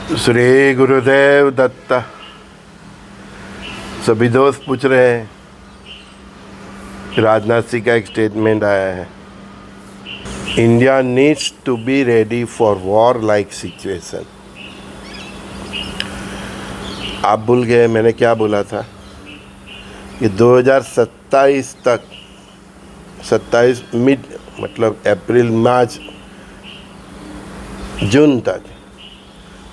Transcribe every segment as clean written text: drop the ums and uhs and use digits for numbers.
श्री गुरुदेव दत्त। सभी दोस्त पूछ रहे हैं, राजनाथ सिंह का एक स्टेटमेंट आया है, India needs to be ready for war like situation. आप भूल गए मैंने क्या बोला था कि 2027 तक, 27 मिड मतलब अप्रैल मार्च जून तक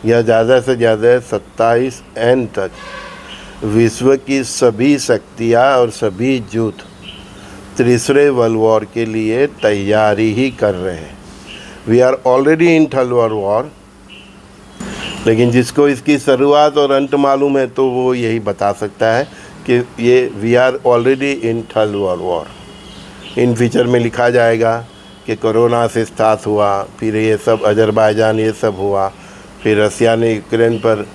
या ज़्यादा से ज़्यादा 27 एंड तक विश्व की सभी शक्तियाँ और सभी जुट तीसरे वर्ल्ड वॉर के लिए तैयारी ही कर रहे हैं। We are already in third world war, लेकिन जिसको इसकी शुरुआत और अंत मालूम है तो वो यही बता सकता है कि ये we are already in third world war. In future में लिखा जाएगा कि कोरोना से स्टार्ट हुआ, फिर ये सब अजरबैजान ये सब हुआ, फिर रसिया ने यूक्रेन पर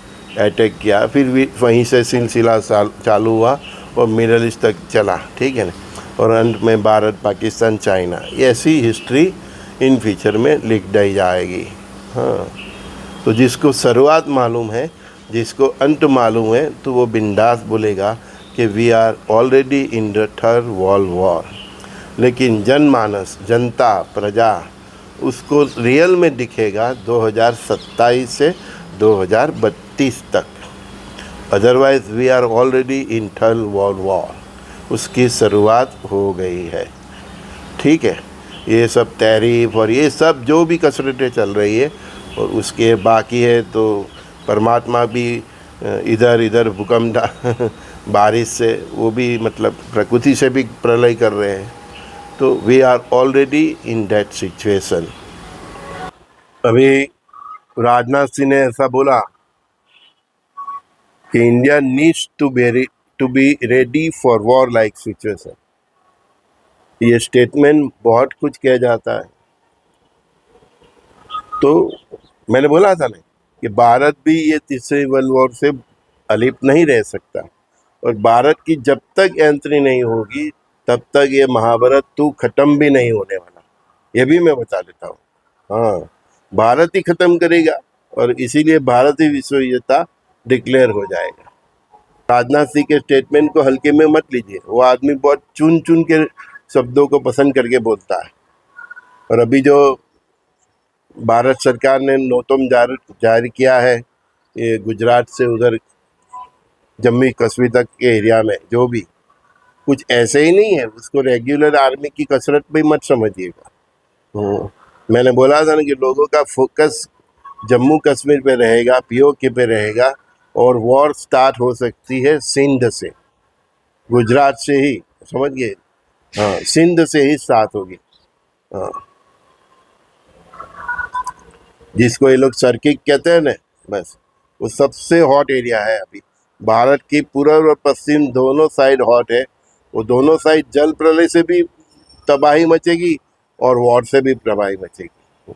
अटैक किया, फिर वहीं से सिलसिला चालू हुआ और मिडल ईस्ट तक चला, ठीक है ना, और अंत में भारत, पाकिस्तान, चाइना। ऐसी हिस्ट्री इन फ्यूचर में लिख दी जाएगी। हाँ, तो जिसको शुरुआत मालूम है, जिसको अंत मालूम है, तो वो बिंदास बोलेगा कि we are already in the third world war. लेकिन जनमानस, जनता, प्रजा उसको रियल में दिखेगा 2027 से 2032 तक। Otherwise we are already in third world war, उसकी शुरुआत हो गई है। ठीक है, ये सब तहरीफ और ये सब जो भी कसरतें चल रही है और उसके बाकी है, तो परमात्मा भी इधर इधर भूकंप बारिश से वो भी मतलब प्रकृति से भी प्रलय कर रहे हैं। तो we are already in that situation. अभी राजनाथ सिंह ने ऐसा बोला कि India needs to be ready for war like situation. ये स्टेटमेंट बहुत कुछ कह जाता है। तो मैंने बोला था ना कि भारत भी ये तीसरे वर्ल्ड वॉर से अलिप्त नहीं रह सकता, और भारत की जब तक एंट्री नहीं होगी तब तक ये महाभारत तो खत्म भी नहीं होने वाला। ये भी मैं बता देता हूँ। हाँ, भारत ही खत्म करेगा और इसीलिए भारत ही विश्व विजेता डिक्लेयर हो जाएगा। राजनाथ सिंह के स्टेटमेंट को हल्के में मत लीजिए। वो आदमी बहुत चुन चुन के शब्दों को पसंद करके बोलता है। और अभी जो भारत सरकार ने नोटम जारी किया है, ये गुजरात से उधर जम्मू कश्मीर तक के एरिया में, जो भी कुछ ऐसे ही नहीं है, उसको रेगुलर आर्मी की कसरत भी मत समझिएगा। मैंने बोला था ना कि लोगों का फोकस जम्मू कश्मीर पे रहेगा, पीओके पे रहेगा, और वॉर स्टार्ट हो सकती है सिंध से, गुजरात से ही, समझ गए? हाँ, सिंध से ही स्टार्ट होगी। हाँ, जिसको ये लोग सर्किट कहते हैं ना, बस वो सबसे हॉट एरिया है अभी। भारत की पूर्व और पश्चिम दोनों साइड हॉट है। वो दोनों साइड जल प्रलय से भी तबाही मचेगी और वॉर से भी तबाही मचेगी।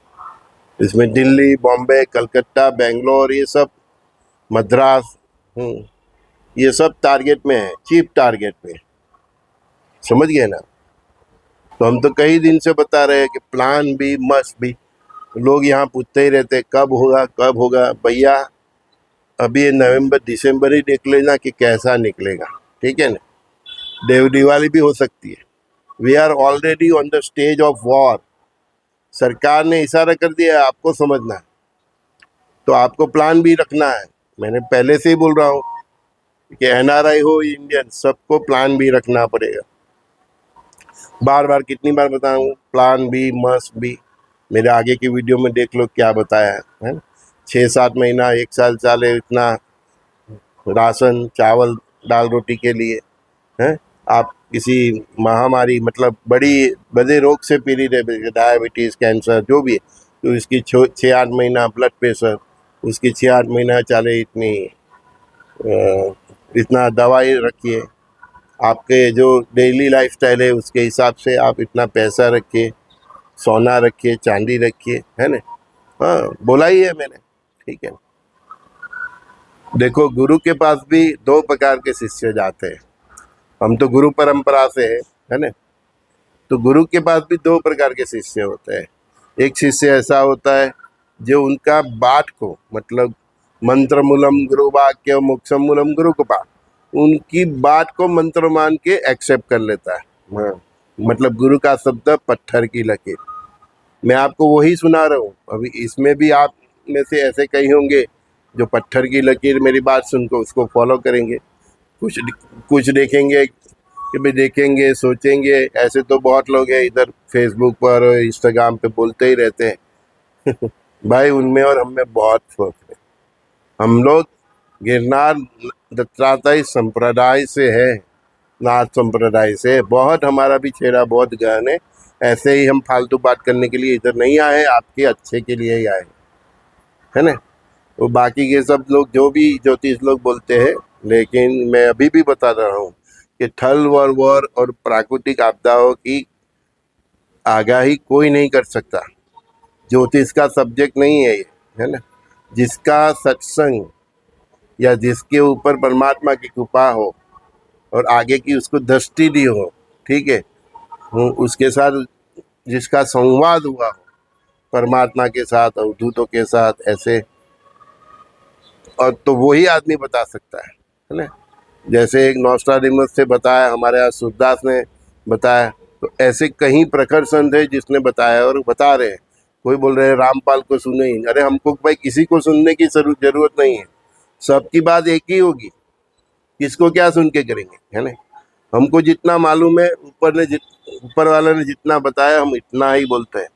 इसमें दिल्ली, बॉम्बे, कलकत्ता, बेंगलोर, ये सब, मद्रास, ये सब टारगेट में है, चीप टारगेट पे। समझ गए ना? तो हम तो कई दिन से बता रहे हैं कि प्लान बी मस्ट बी। लोग यहाँ पूछते ही रहते कब होगा कब होगा। भैया अभी नवंबर दिसंबर ही देख लेना कि कैसा निकलेगा, ठीक है ना? दिवाली भी हो सकती है। We are already on the stage of war. सरकार ने इशारा कर दिया, आपको समझना है, तो आपको प्लान भी रखना है। मैंने पहले से ही बोल रहा हूँ कि एनआरआई हो, इंडियन, सबको प्लान भी रखना पड़ेगा। बार बार कितनी बार बताऊँ, प्लान बी मस्ट बी। मेरे आगे की वीडियो में देख लो क्या बताया है। 6-7 महीना 1 साल चले इतना राशन, चावल, दाल, रोटी के लिए हैं। आप किसी महामारी मतलब बड़े रोग से पीड़ित है, डायबिटीज़, कैंसर, जो भी है, तो इसकी 6-8 महीना ब्लड प्रेशर, उसकी 6-8 महीना चले इतना दवाई रखिए। आपके जो डेली लाइफस्टाइल है उसके हिसाब से आप इतना पैसा रखिए, सोना रखिए, चांदी रखिए, है ना? हाँ, बोला ही है मैंने, ठीक है। देखो, गुरु के पास भी 2 प्रकार के शिष्य जाते हैं। हम तो गुरु परंपरा से है ना? तो गुरु के पास भी 2 प्रकार के शिष्य होते हैं। एक शिष्य ऐसा होता है जो उनका बात को मतलब मंत्र मूलम गुरु वाक्य मोक्षम मूलम गुरु कृपा, उनकी बात को मंत्र मान के एक्सेप्ट कर लेता है। हाँ, मतलब गुरु का शब्द पत्थर की लकीर। मैं आपको वही सुना रहा हूँ। अभी इसमें भी आप में से ऐसे कई होंगे जो पत्थर की लकीर मेरी बात सुनकर उसको फॉलो करेंगे। कुछ कुछ देखेंगे कि भाई देखेंगे सोचेंगे। ऐसे तो बहुत लोग हैं इधर फेसबुक पर और इंस्टाग्राम पे बोलते ही रहते हैं। भाई उनमें और हम में बहुत फर्क है। हम लोग गिरनार दत्तात्रेय संप्रदाय से है, नाथ संप्रदाय से। बहुत हमारा भी चेहरा बहुत गहन है। ऐसे ही हम फालतू बात करने के लिए इधर नहीं आए, आपके अच्छे के लिए ही आए, है ना। तो बाकी के सब लोग जो भी ज्योतिष लोग बोलते हैं, लेकिन मैं अभी भी बता रहा हूँ कि थल वर और प्राकृतिक आपदाओं की आगाही कोई नहीं कर सकता। ज्योतिष का सब्जेक्ट नहीं है ये, है ना। जिसका सत्संग या जिसके ऊपर परमात्मा की कृपा हो और आगे की उसको दृष्टि दी हो, ठीक है, उसके साथ जिसका संवाद हुआ हो परमात्मा के साथ अवधूतों के साथ ऐसे, और तो वही आदमी बता सकता है ना। जैसे एक नॉस्ट्राडेमस से बताया, हमारे यहाँ सूरदास ने बताया, तो ऐसे कहीं प्रखर संत है जिसने बताया और बता रहे हैं। कोई बोल रहे हैं रामपाल को सुने ही, अरे हमको भाई किसी को सुनने की जरूरत नहीं है। सबकी बात एक ही होगी, किसको क्या सुन के करेंगे, है ना। हमको जितना मालूम है, ऊपर वाला ने जितना बताया हम इतना ही बोलते हैं।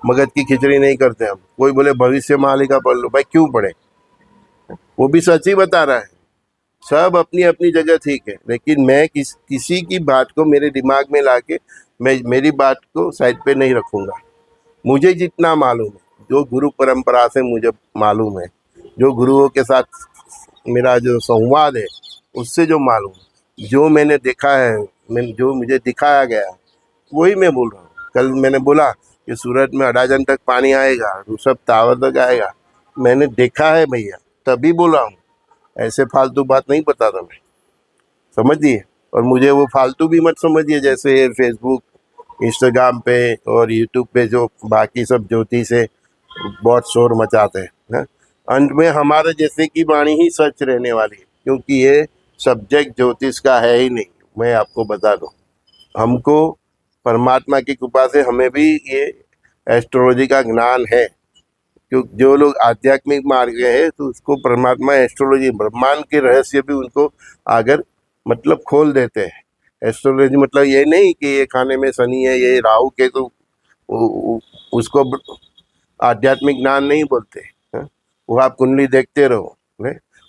मगध की खिचड़ी नहीं करते हम। कोई बोले भविष्य मालिका पढ़ लो, भाई क्यों पढ़े, वो भी सच ही बता रहा है। सब अपनी अपनी जगह ठीक है, लेकिन मैं किसी की बात को मेरे दिमाग में लाके मैं मेरी बात को साइड पे नहीं रखूँगा। मुझे जितना मालूम है, जो गुरु परंपरा से मुझे मालूम है, जो गुरुओं के साथ मेरा जो संवाद है, उससे जो मालूम, जो मैंने देखा है, जो मुझे दिखाया गया, वही मैं बोल रहा हूँ। कल मैंने बोला कि सूरत में अडाजन तक पानी आएगा, ऋषभ टावर तक आएगा। मैंने देखा है भैया, तभी बोला हूँ। ऐसे फालतू बात नहीं बताता मैं, समझिए। और मुझे वो फालतू भी मत समझिए, जैसे फेसबुक इंस्टाग्राम पे और यूट्यूब पे जो बाकी सब ज्योतिष से बहुत शोर मचाते हैं। अंत में हमारे जैसे की वाणी ही सच रहने वाली है, क्योंकि ये सब्जेक्ट ज्योतिष का है ही नहीं। मैं आपको बता दूं, हमको परमात्मा की कृपा से हमें भी ये एस्ट्रोलॉजी का ज्ञान है। क्योंकि जो लोग आध्यात्मिक मार्ग गए हैं, तो उसको परमात्मा एस्ट्रोलॉजी ब्रह्मांड के रहस्य भी उनको आगर मतलब खोल देते हैं। एस्ट्रोलॉजी मतलब ये नहीं कि ये खाने में शनि है, ये राहु के, तो उसको आध्यात्मिक ज्ञान नहीं बोलते हैं। वो आप कुंडली देखते रहो,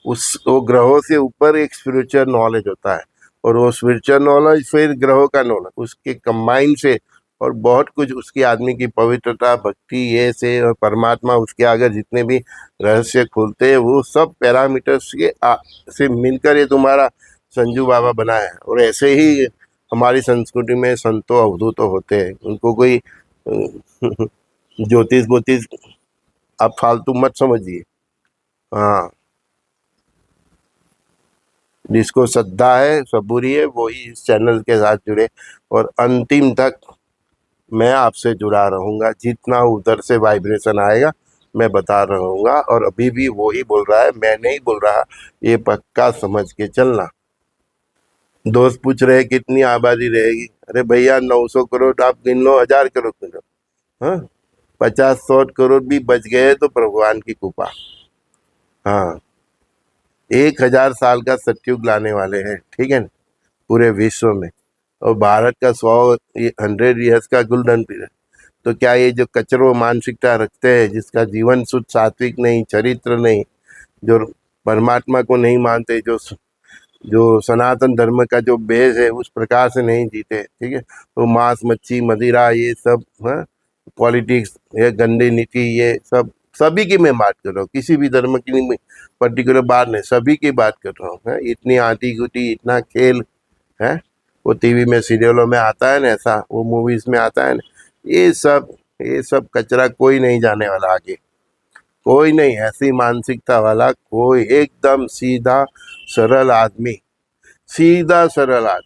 वो ग्रहों से ऊपर एक स्पिरिचुअल नॉलेज होता है, और वो स्पिरिचुअल नॉलेज फिर ग्रहों का नॉलेज, उसके कंबाइन से और बहुत कुछ उसकी आदमी की पवित्रता भक्ति ये से, और परमात्मा उसके आगे जितने भी रहस्य खोलते हैं, वो सब पैरामीटर्स के से मिलकर ये तुम्हारा संजू बाबा बनाया है। और ऐसे ही हमारी संस्कृति में संतो अवधूत होते हैं, उनको कोई ज्योतिष बोतिष आप फालतू मत समझिए। हाँ, जिसको श्रद्धा है सबूरी है, वही इस चैनल के साथ जुड़े, और अंतिम तक मैं आपसे जुड़ा रहूँगा। जितना उधर से वाइब्रेशन आएगा मैं बता रहूँगा, और अभी भी वही बोल रहा है, मैं नहीं बोल रहा, ये पक्का समझ के चलना। दोस्त पूछ रहे कितनी आबादी रहेगी, अरे भैया 900 करोड़ आप गिन लो, 1000 करोड़ गिन लो, हाँ 50-100 करोड़ भी बच गए तो भगवान की कृपा। हाँ, 1000 साल का सतयुग लाने वाले हैं, ठीक है ना, पूरे विश्व में। और भारत का 100 ईयर्स का गोल्डन पीरियड। तो क्या ये जो कचरो मानसिकता रखते हैं, जिसका जीवन शुद्ध सात्विक नहीं, चरित्र नहीं, जो परमात्मा को नहीं मानते, जो सनातन धर्म का जो बेस है उस प्रकार से नहीं जीते, ठीक है, तो मांस मच्छी मदिरा ये सब, हाँ, पॉलिटिक्स, ये गंदी नीति, ये सब सभी की मैं बात कर रहा हूँ, किसी भी धर्म की नहीं, पर्टिकुलर बात नहीं, सभी की बात कर रहा हूँ। इतनी आती गुटी, इतना खेल है, वो टीवी में सीरियलों में आता है ना, ऐसा वो मूवीज में आता है ना, ये सब कचरा कोई नहीं जाने वाला आगे, कोई नहीं। ऐसी मानसिकता वाला कोई एकदम सीधा सरल आदमी, सीधा सरल आदमी,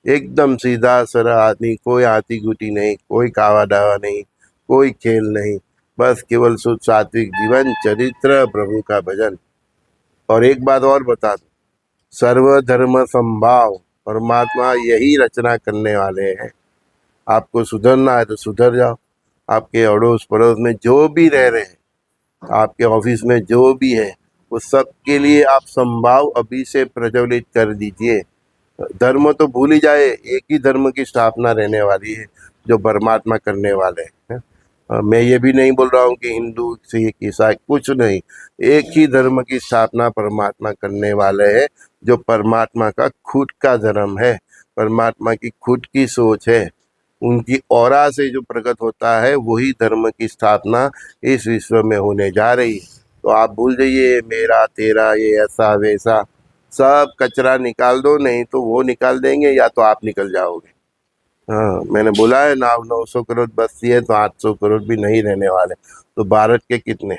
एकदम सीधा सरल आदमी, कोई आती गुटी नहीं, कोई कावा दावा नहीं, कोई खेल नहीं, बस केवल शुद्ध सात्विक जीवन, चरित्र, प्रभु का भजन। और एक बात और बता दूं, सर्वधर्म समभाव, परमात्मा यही रचना करने वाले हैं। आपको सुधरना है तो सुधर जाओ। आपके अड़ोस पड़ोस में जो भी रह रहे हैं, आपके ऑफिस में जो भी है, वो सब के लिए आप समभाव अभी से प्रज्वलित कर दीजिए। धर्म तो भूल ही जाए, एक ही धर्म की स्थापना रहने वाली है जो परमात्मा करने वाले हैं। मैं ये भी नहीं बोल रहा हूँ कि हिंदू, सिख, ईसाई, कुछ नहीं। एक ही धर्म की स्थापना परमात्मा करने वाले हैं, जो परमात्मा का खुद का धर्म है, परमात्मा की खुद की सोच है। उनकी ऑरा से जो प्रकट होता है, वही धर्म की स्थापना इस विश्व में होने जा रही है। तो आप भूल जाइए मेरा तेरा, ये ऐसा वैसा, सब कचरा निकाल दो, नहीं तो वो निकाल देंगे या तो आप निकल जाओगे। हाँ, मैंने बोला है ना, 900 करोड़ बस्ती है तो 800 करोड़ भी नहीं रहने वाले, तो भारत के कितने,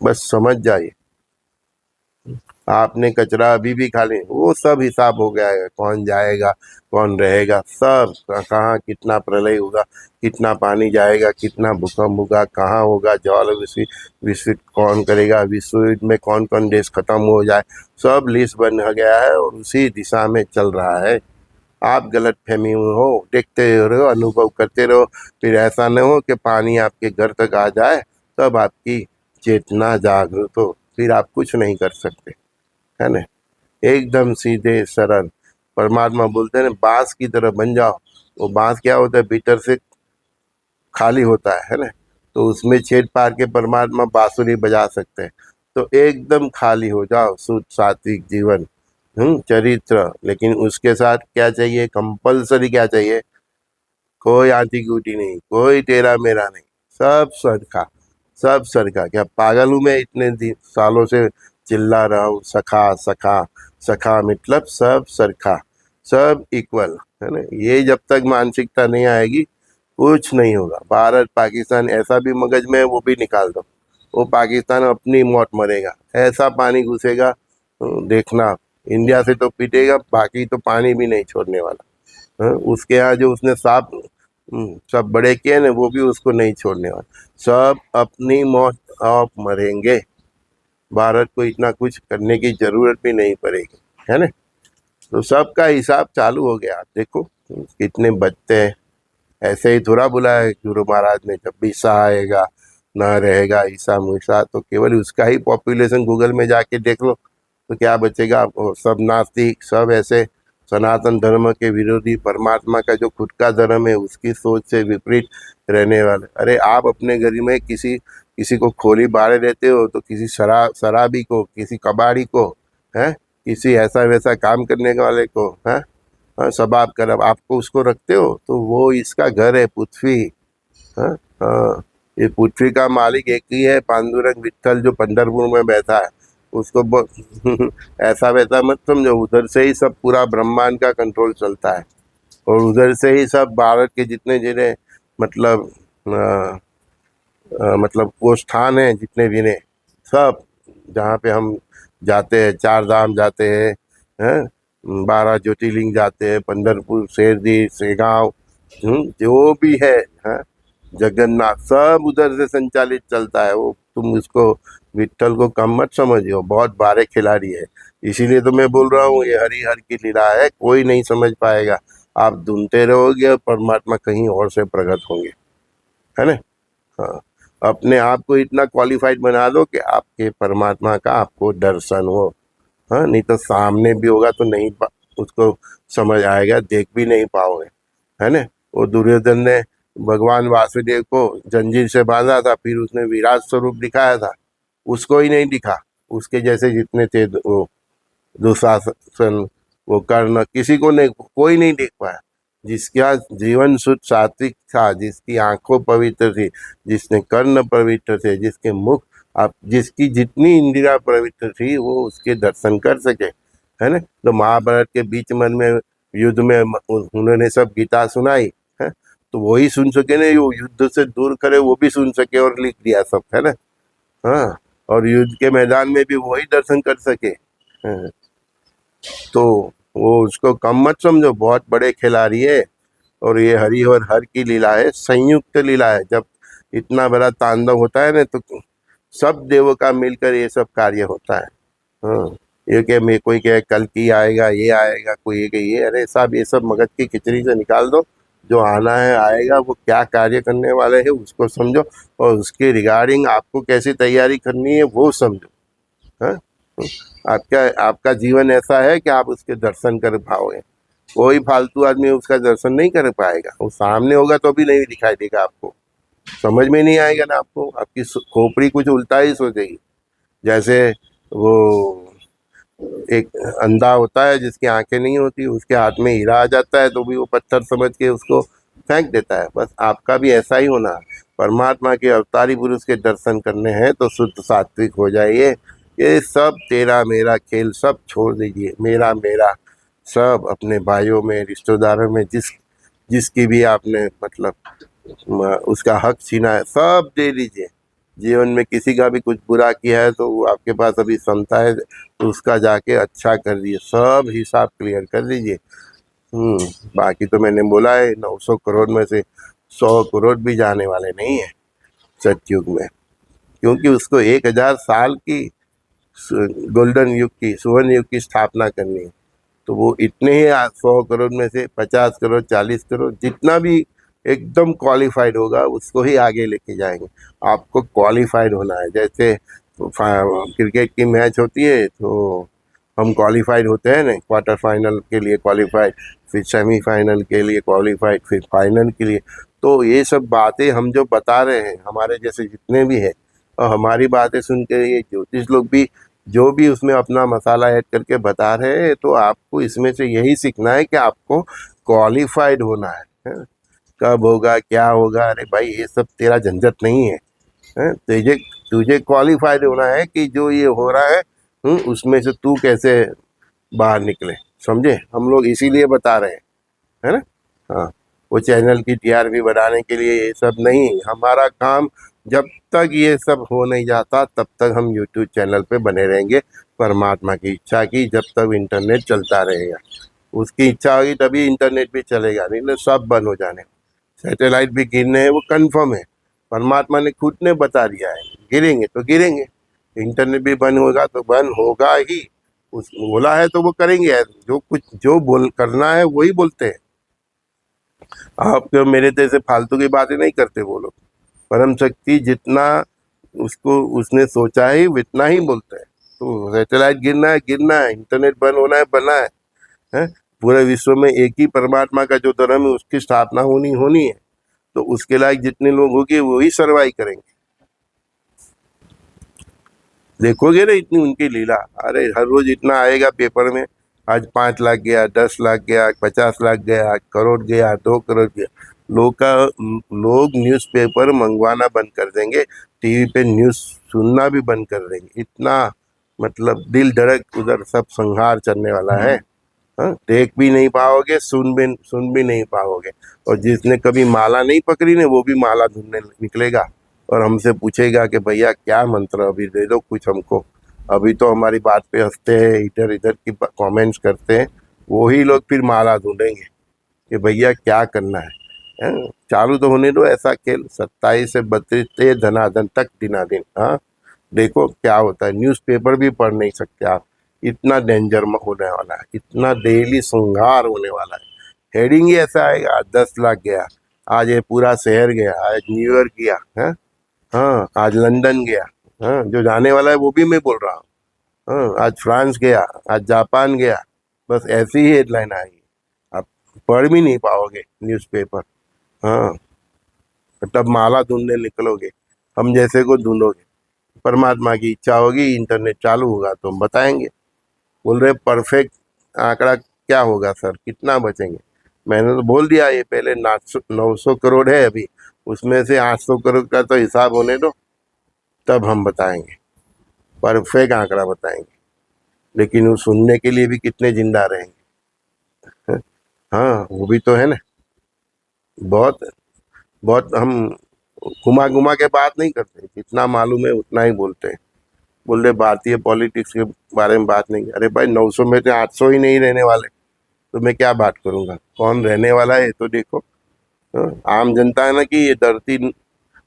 बस समझ जाइए। आपने कचरा अभी भी खा लिया, वो सब हिसाब हो गया है, कौन जाएगा कौन रहेगा, सब कहाँ कितना प्रलय होगा, कितना पानी जाएगा, कितना भूकंप होगा, कहाँ होगा, जल विश्व कौन करेगा, विश्व युद्ध में कौन कौन देश खत्म हो जाए, सब लिस्ट बन गया है और उसी दिशा में चल रहा है। आप गलत फहमी में हो, देखते रहो, अनुभव करते रहो, फिर ऐसा न हो कि पानी आपके घर तक आ जाए तब आपकी चेतना जागृत हो, फिर आप कुछ नहीं कर सकते, है ना। एकदम सीधे सरल परमात्मा बोलते हैं ना, बांस की तरह बन जाओ। वो बांस क्या होता है, भीतर से खाली होता है ना, तो उसमें छेद पार के परमात्मा बांसुरी बजा सकते हैं। तो एकदम खाली हो जाओ, शुद्ध सात्विक जीवन, चरित्र। लेकिन उसके साथ क्या चाहिए, कंपलसरी क्या चाहिए, कोई आंटी गुटी नहीं, कोई तेरा मेरा नहीं, सब सरखा, सब सरखा। क्या पागल हूँ मैं, इतने सालों से चिल्ला रहा हूँ, सखा सखा सखा, मतलब सब सरखा, सब इक्वल, है ना। ये जब तक मानसिकता नहीं आएगी कुछ नहीं होगा। भारत पाकिस्तान ऐसा भी मगज में है, वो भी निकाल दो, वो पाकिस्तान अपनी मौत मरेगा। ऐसा पानी घुसेगा, देखना, इंडिया से तो पिटेगा, बाकी तो पानी भी नहीं छोड़ने वाला। उसके यहाँ जो उसने सांप सब बड़े किए ना, वो भी उसको नहीं छोड़ने वाला। सब अपनी मौत आप मरेंगे। भारत को इतना कुछ करने की जरूरत भी नहीं पड़ेगी, है ना। तो सबका हिसाब चालू हो गया। आप देखो कितने बचते हैं। ऐसे ही थोड़ा बोला है गुरु महाराज ने, जब भी ईसा आएगा ना रहेगा ईसा मूसा, तो केवल उसका ही पॉपुलेशन गूगल में जाके देख लो तो क्या बचेगा। सब नास्तिक, सब ऐसे सनातन धर्म के विरोधी, परमात्मा का जो खुद का धर्म है उसकी सोच से विपरीत रहने वाले। अरे आप अपने घर में किसी को खोली बाड़े देते हो, तो किसी शराबी को, किसी कबाड़ी को, है किसी ऐसा वैसा काम करने वाले को, है सब आप कर, आपको उसको रखते हो, तो वो इसका घर है पृथ्वी। हाँ हाँ, ये पृथ्वी का मालिक एक ही है, पांडुरंग विठल, जो पंढरपुर में बैठा है। उसको ऐसा वैसा मत समझो, उधर से ही सब पूरा ब्रह्मांड का कंट्रोल चलता है, और उधर से ही सब भारत के जितने जिन्हें मतलब मतलब वो स्थान है, जितने भी ने सब, जहाँ पे हम जाते हैं, 4 धाम जाते हैं, 12 ज्योतिर्लिंग जाते हैं, पंढरपुर, शेरडी, सेगांव, जो भी है, जगन्नाथ, सब उधर से संचालित चलता है। वो तुम उसको विट्ठल को कम मत समझियो, बहुत बारे खिलाड़ी है। इसीलिए तो मैं बोल रहा हूँ, ये हरि हर की लीला है, कोई नहीं समझ पाएगा। आप ढूंढते रहोगे और परमात्मा कहीं और से प्रकट होंगे, है ना। हाँ, अपने आप को इतना क्वालिफाइड बना दो कि आपके परमात्मा का आपको दर्शन हो। हाँ, नहीं तो सामने भी होगा तो नहीं उसको समझ आएगा, देख भी नहीं पाओगे, है ना। वो दुर्योधन ने भगवान वासुदेव को जंजीर से बांधा था, फिर उसने विराट स्वरूप दिखाया था, उसको ही नहीं दिखा। उसके जैसे जितने थे वो दुशासन, वो कर्ण, किसी को नहीं, कोई नहीं देख पाया। जिसका जीवन शुद्ध सात्विक था, जिसकी आंखों पवित्र थी, जिसने कर्ण पवित्र थे, जिसके मुख, आप जिसकी जितनी इंद्रिया पवित्र थी, वो उसके दर्शन कर सके, है ना। तो महाभारत के बीच मन में युद्ध में उन्होंने सब गीता सुनाई है, तो वही सुन सके ना, वो युद्ध से दूर करे वो भी सुन सके और लिख दिया सब, है ना। हाँ, और युद्ध के मैदान में भी वही दर्शन कर सके। हाँ, तो वो उसको कम मत समझो, बहुत बड़े खिलाड़ी है। और ये हरि और हर की लीला है, संयुक्त लीला है। जब इतना बड़ा तांडव होता है ना, तो सब देवों का मिलकर ये सब कार्य होता है। हाँ, ये क्या मैं कोई क्या कल की आएगा, ये आएगा, कोई ये कि ये, अरे साहब ये सब मगज की खिचड़ी से निकाल दो। जो आना है आएगा, वो क्या कार्य करने वाले हैं उसको समझो, और उसके रिगार्डिंग आपको कैसी तैयारी करनी है वो समझो। हाँ, आपका आपका जीवन ऐसा है कि आप उसके दर्शन कर पाओगे। कोई फालतू आदमी उसका दर्शन नहीं कर पाएगा, वो सामने होगा तो भी नहीं दिखाई देगा आपको, समझ में नहीं आएगा ना आपको, आपकी खोपड़ी कुछ उल्टा ही सोचेगी। जैसे वो एक अंधा होता है जिसकी आंखें नहीं होती, उसके हाथ में हीरा आ जाता है तो भी वो पत्थर समझ के उसको फेंक देता है। बस आपका भी ऐसा ही होना है। परमात्मा के अवतारी पुरुष के दर्शन करने हैं तो शुद्ध सात्विक हो जाइए। ये सब तेरा मेरा खेल सब छोड़ दीजिए, मेरा मेरा सब अपने भाइयों में, रिश्तेदारों में, जिसकी भी आपने मतलब उसका हक छीना है, सब दे दीजिए। जीवन में किसी का भी कुछ बुरा किया है तो वो आपके पास अभी क्षमता है तो उसका जाके अच्छा कर दीजिए, सब हिसाब क्लियर कर दीजिए। बाकी तो मैंने बोला है 900 करोड़ में से 100 करोड़ भी जाने वाले नहीं है सतयुग में, क्योंकि उसको 1000 साल की गोल्डन युग की, सुवर्ण युग की स्थापना करनी है। तो वो इतने ही 100 करोड़ में से 50 करोड़ 40 करोड़ जितना भी एकदम क्वालिफाइड होगा उसको ही आगे लेके जाएंगे। आपको क्वालिफाइड होना है। जैसे क्रिकेट की मैच होती है तो हम क्वालिफाइड होते हैं ना, क्वार्टर फाइनल के लिए क्वालिफाइड, फिर सेमीफाइनल के लिए क्वालिफाइड, फिर फाइनल के लिए। तो ये सब बातें हम जो बता रहे हैं, हमारे जैसे जितने भी हैं, और हमारी बातें सुन के ये ज्योतिष लोग भी जो भी उसमें अपना मसाला ऐड करके बता रहे हैं, तो आपको इसमें से यही सीखना है कि आपको क्वालिफाइड होना है? कब होगा क्या होगा, अरे भाई ये सब तेरा झंझट नहीं है, तुझे तुझे क्वालिफाइड होना है कि जो ये हो रहा है उसमें से तू कैसे बाहर निकले। समझे? हम लोग इसीलिए बता रहे हैं, है ना। हाँ, वो चैनल की टीआरपी बढ़ाने के लिए ये सब नहीं। हमारा काम जब तक ये सब हो नहीं जाता तब तक हम यूट्यूब चैनल पे बने रहेंगे। परमात्मा की इच्छा की जब तक इंटरनेट चलता रहेगा, उसकी इच्छा होगी तभी इंटरनेट भी चलेगा, नहीं तो सब बंद हो जाने। सैटेलाइट भी गिरने हैं, वो कंफर्म है, परमात्मा ने खुद ने बता दिया है, गिरेंगे तो गिरेंगे। इंटरनेट भी बंद होगा तो बंद होगा ही, उस बोला है तो वो करेंगे। जो कुछ जो बोल करना है वही बोलते हैं। आप तो मेरे जैसे फालतू की बातें नहीं करते वो लोग। परम शक्ति जितना उसको उसने सोचा है उतना ही बोलते हैं। तो सैटेलाइट गिरना है, इंटरनेट बंद होना है, बना है? पूरे विश्व में एक ही परमात्मा का जो धर्म है उसकी स्थापना होनी है। तो उसके लायक जितने लोग होंगे वो ही सर्वाइव करेंगे। देखोगे ना इतनी उनकी लीला, अरे हर रोज इतना आएगा पेपर में, आज 5 लाख गया, 10 लाख गया, 50 लाख गया, करोड़ गया, 2 करोड़ गया। लोग न्यूज़पेपर मंगवाना बंद कर देंगे, टीवी पे न्यूज़ सुनना भी बंद कर देंगे। इतना मतलब दिल धड़क उधर सब संहार चलने वाला है। देख भी नहीं पाओगे, सुन भी नहीं पाओगे। और जिसने कभी माला नहीं पकड़ी ने वो भी माला ढूंढने निकलेगा और हमसे पूछेगा कि भैया क्या मंत्र अभी दे दो कुछ हमको। अभी तो हमारी बात पे हंसते हैं, इधर इधर की कमेंट्स करते हैं, वही लोग फिर माला ढूंढेंगे कि भैया क्या करना है। चालू तो होने दो ऐसा खेल, 27 से 32 धनाधन तक दिनादिन। हाँ, देखो क्या होता है। न्यूज़पेपर भी पढ़ नहीं सकते आप, इतना डेंजर होने वाला है, इतना डेली संहार होने वाला है। हेडिंग ही ऐसा आएगा, 10 लाख गया, आज ये पूरा शहर गया, आज न्यूयॉर्क गया है, हाँ आज लंदन गया, हाँ जो जाने वाला है वो भी मैं बोल रहा हूँ, हाँ आज फ्रांस गया, आज जापान गया। बस ऐसी ही हेडलाइन आएगी, आप पढ़ भी नहीं पाओगे न्यूज़पेपर। हाँ, तब माला ढूंढने निकलोगे, हम जैसे को ढूंढोगे। परमात्मा की इच्छा होगी, इंटरनेट चालू होगा तो हम बताएंगे। बोल रहे परफेक्ट आंकड़ा क्या होगा सर, कितना बचेंगे? मैंने तो बोल दिया ये पहले 900 करोड़ है अभी, उसमें से 800 करोड़ का तो हिसाब होने दो, तब हम बताएंगे, परफेक्ट आंकड़ा बताएंगे। लेकिन वो सुनने के लिए भी कितने जिंदा रहेंगे। हाँ वो भी तो है ना। बहुत बहुत हम घुमा घुमा के बात नहीं करते, जितना मालूम है उतना ही बोलते हैं। बोल रहे भारतीय पॉलिटिक्स के बारे में बात नहीं। अरे भाई 900 में से 800 ही नहीं रहने वाले, तो मैं क्या बात करूँगा? कौन रहने वाला है तो देखो। आम जनता है ना कि ये धरती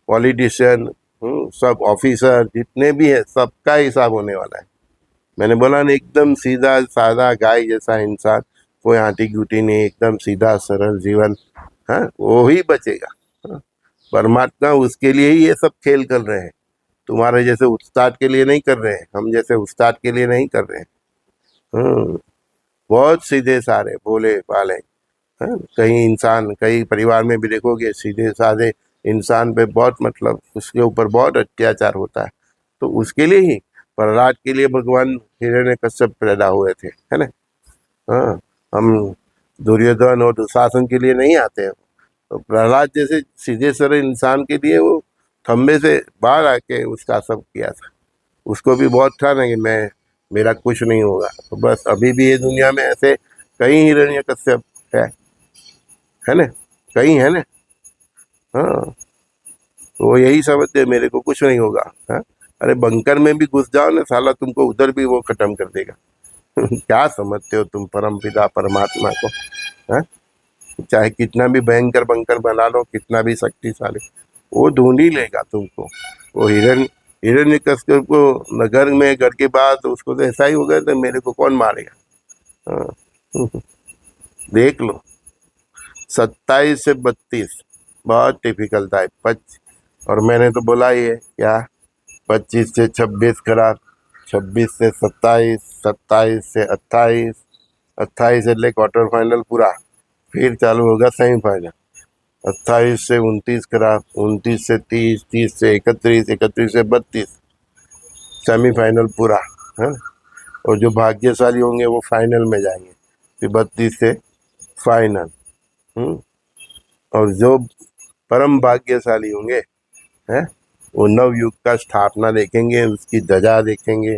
पॉलिटिशियन, सब ऑफिसर जितने भी है सबका हिसाब होने वाला है। मैंने बोला ना, एकदम सीधा साधा गाय जैसा इंसान, कोई आंटी गुटी नहीं, एकदम सीधा सरल जीवन, हाँ वो ही बचेगा। हाँ, परमात्मा उसके लिए ही ये सब खेल कर रहे हैं। तुम्हारे जैसे उस्ताद के लिए नहीं कर रहे हैं, हम जैसे उस्ताद के लिए नहीं कर रहे हैं। बहुत सीधे सारे भोले भाले। हाँ, कई इंसान, कई परिवार में भी देखोगे सीधे साधे इंसान पे बहुत, मतलब उसके ऊपर बहुत अत्याचार होता है। तो उसके लिए ही, प्रहलाद के लिए भगवान हिरण्यकश्यप पैदा हुए थे, है ना। हाँ, हम दुर्योधन और दुशासन के लिए नहीं आते हैं। तो प्रहलाद जैसे सीधे सरल इंसान के लिए वो खम्बे से बाहर आके उसका सब किया था। उसको भी बहुत था ना कि मैं, मेरा कुछ नहीं होगा। तो बस अभी भी ये दुनिया में ऐसे कई हिरण्यकश्यप है ना, कई है ना। हाँ, तो वो यही समझते हैं मेरे को कुछ नहीं होगा। हाँ, अरे बंकर में भी घुस जाओ ना साला, तुमको उधर भी वो खत्म कर देगा। क्या समझते हो तुम परम पिता परमात्मा को? हाँ, चाहे कितना भी भयंकर बंकर बना लो, कितना भी शक्तिशाली, वो ढूंढ ही लेगा तुमको। वो हिरण्यकश्यप को नगर में घर के बाद उसको तो ऐसा ही हो गया, तो मेरे को कौन मारेगा। हाँ, देख लो 27 से 32 बहुत डिफिकल्ट है। और मैंने तो बोला ही है क्या, 25 से 26 खराब, 26 से 27, 27 से 28, 28 से ले क्वार्टर फाइनल पूरा, फिर चालू होगा सेमीफाइनल। 28 से 29 खराब, 29 से 30, 30 से 31, 31 से 32 सेमीफाइनल पूरा है। और जो भाग्यशाली होंगे वो फाइनल में जाएंगे, फिर 32 से फाइनल। और जो परम भाग्यशाली होंगे हैं, वो नवयुग का स्थापना देखेंगे, उसकी ध्वजा देखेंगे,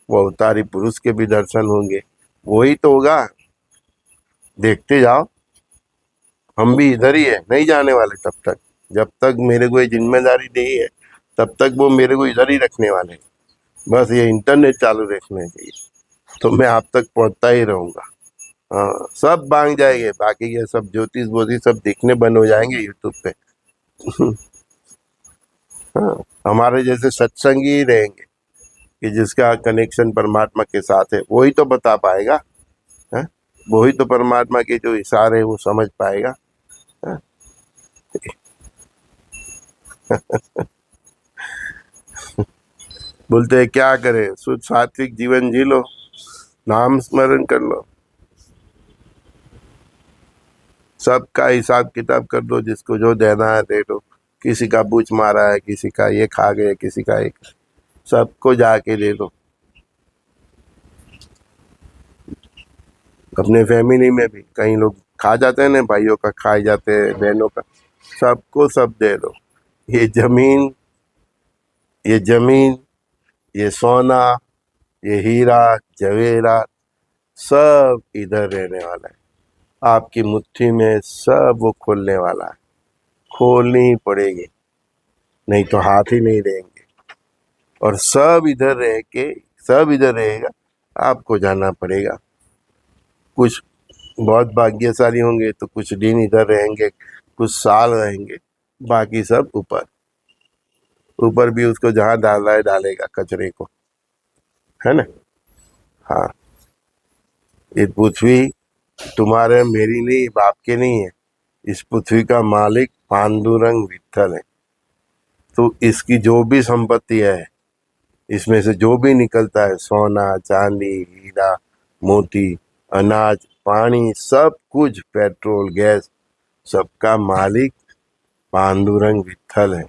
वो अवतारी पुरुष के भी दर्शन होंगे। वही तो होगा, देखते जाओ। हम भी इधर ही है, नहीं जाने वाले तब तक, जब तक मेरे को ये जिम्मेदारी नहीं है तब तक वो मेरे को इधर ही रखने वाले हैं। बस ये इंटरनेट चालू रखने चाहिए, तो मैं आप तक पहुंचता ही रहूंगा। हाँ, सब भाग जाएंगे, बाकी ये सब ज्योतिष बोधिश सब दिखने बंद हो जाएंगे यूट्यूब पे। हाँ, हमारे जैसे सत्संगी ही रहेंगे कि जिसका कनेक्शन परमात्मा के साथ है, वही तो बता पाएगा। है, वही तो परमात्मा के जो इशारे वो समझ पाएगा। है? बोलते हैं क्या करें, शुद्ध सात्विक जीवन जी लो, नाम स्मरण कर लो, सबका हिसाब किताब कर दो, जिसको जो देना है दे दो। किसी का बूझ मारा है, किसी का ये खा गए, किसी का एक, सबको जाके दे दो। अपने फैमिली में भी कई लोग खा जाते हैं ना, भाइयों का खाए जाते हैं, बहनों का, सबको सब दे दो। ये जमीन, ये जमीन, ये सोना, ये हीरा जवेरात, सब इधर रहने वाला है। आपकी मुट्ठी में सब वो खोलने वाला है, खोलनी ही पड़ेगी, नहीं तो हाथ ही नहीं देंगे। और सब इधर रह के, सब इधर रहेगा, आपको जाना पड़ेगा। कुछ बहुत भाग्यशाली होंगे तो कुछ दिन इधर रहेंगे, कुछ साल रहेंगे, बाकी सब ऊपर। ऊपर भी उसको जहाँ डालना है डालेगा कचरे को, है ना। हाँ, ये पृथ्वी तुम्हारे मेरी नहीं, बाप के नहीं है। इस पृथ्वी का मालिक पांडुरंग विठल है। तो इसकी जो भी संपत्ति है, इसमें से जो भी निकलता है, सोना चांदी हीरा मोती अनाज पानी सब कुछ, पेट्रोल गैस, सबका मालिक पांडुरंग विठल है,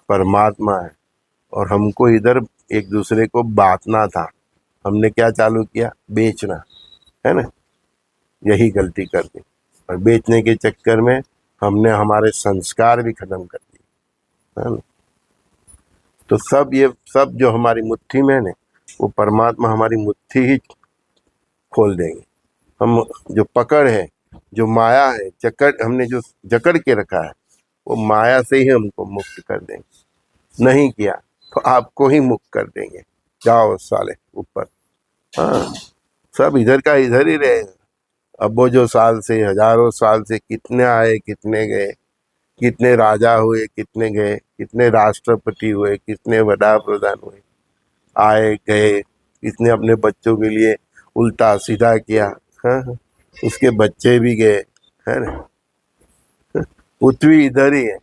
परमात्मा है। और हमको इधर एक दूसरे को बांटना था, हमने क्या चालू किया, बेचना, है ना। यही गलती कर दी, और बेचने के चक्कर में हमने हमारे संस्कार भी खत्म कर दिए, है ना। तो सब ये सब जो हमारी मुट्ठी में है ना, वो परमात्मा हमारी मुट्ठी ही खोल देंगे। हम जो पकड़ है, जो माया है, जकड़, हमने जो जकड़ के रखा है, वो माया से ही हमको मुक्त कर देंगे। नहीं किया तो आपको ही मुक्त कर देंगे, जाओ साले ऊपर। हाँ, सब इधर का इधर ही रहेगा। अब वो जो साल से, हजारों साल से कितने आए कितने गए, कितने राजा हुए कितने गए, कितने राष्ट्रपति हुए, कितने वड़ा प्रधान हुए, आए गए, किसने अपने बच्चों के लिए उल्टा सीधा किया। हाँ, उसके बच्चे भी गए, है ना। पृथ्वी इधर ही है,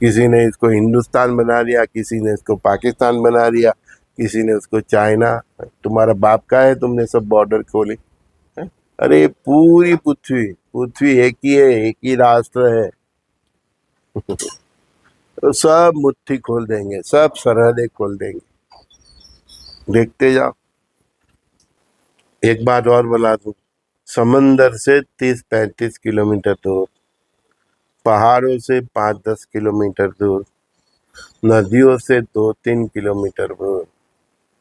किसी ने इसको हिंदुस्तान बना दिया, किसी ने इसको पाकिस्तान बना दिया, किसी ने उसको चाइना। तुम्हारा बाप का है, तुमने सब बॉर्डर खोले। अरे पूरी पृथ्वी, पृथ्वी एक ही है, एक ही राष्ट्र है। तो सब मुट्ठी खोल देंगे, सब सरहदें खोल देंगे, देखते जाओ। एक बात और बता दूं, समंदर से 30-35 किलोमीटर दूर, पहाड़ों से 5-10 किलोमीटर दूर, नदियों से 2-3 किलोमीटर दूर,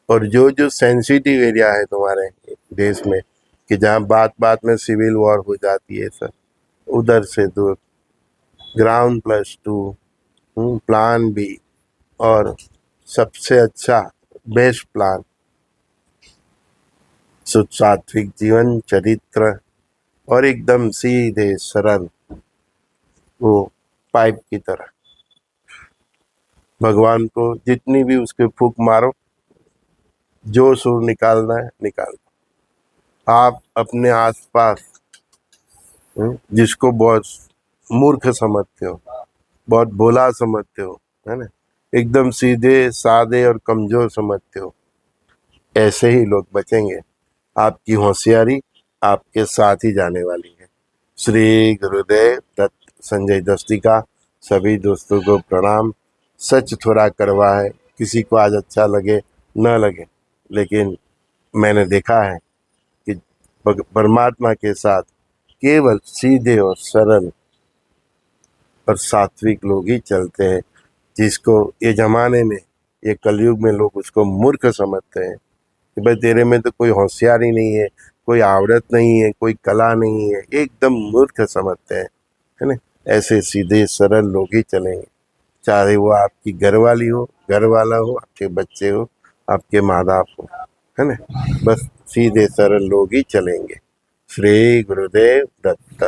और जो जो सेंसिटिव एरिया है तुम्हारे देश में, कि जहाँ बात बात में सिविल वॉर हो जाती है सर, उधर से दूर, ग्राउंड+2, प्लान बी, और सबसे अच्छा बेस्ट प्लान, सात्विक जीवन चरित्र, और एकदम सीधे सरल, वो पाइप की तरह। भगवान को जितनी भी उसके फूंक मारो, जो सुर निकालना है निकाल दो। आप अपने आसपास जिसको बहुत मूर्ख समझते हो, बहुत भोला समझते हो, है ना, एकदम सीधे सादे और कमजोर समझते हो, ऐसे ही लोग बचेंगे। आपकी होशियारी आपके साथ ही जाने वाली है। श्री गुरुदेव दत्त। संजय दस्तिका। सभी दोस्तों को प्रणाम। सच थोड़ा कड़वा है, किसी को आज अच्छा लगे न लगे, लेकिन मैंने देखा है कि परमात्मा के साथ केवल सीधे और सरल और सात्विक लोग ही चलते हैं, जिसको ये जमाने में, ये कलयुग में लोग उसको मूर्ख समझते हैं कि भाई तेरे में तो कोई होशियारी नहीं है, कोई आवड़त नहीं है, कोई कला नहीं है, एकदम मूर्ख समझते हैं, है ना। ऐसे सीधे सरल लोग ही चलेंगे, चाहे वो आपकी घरवाली हो, घर वाला हो, आपके बच्चे हो, आपके माँ बाप हो, है ना। बस सीधे सरल लोग ही चलेंगे। श्री गुरुदेव दत्त।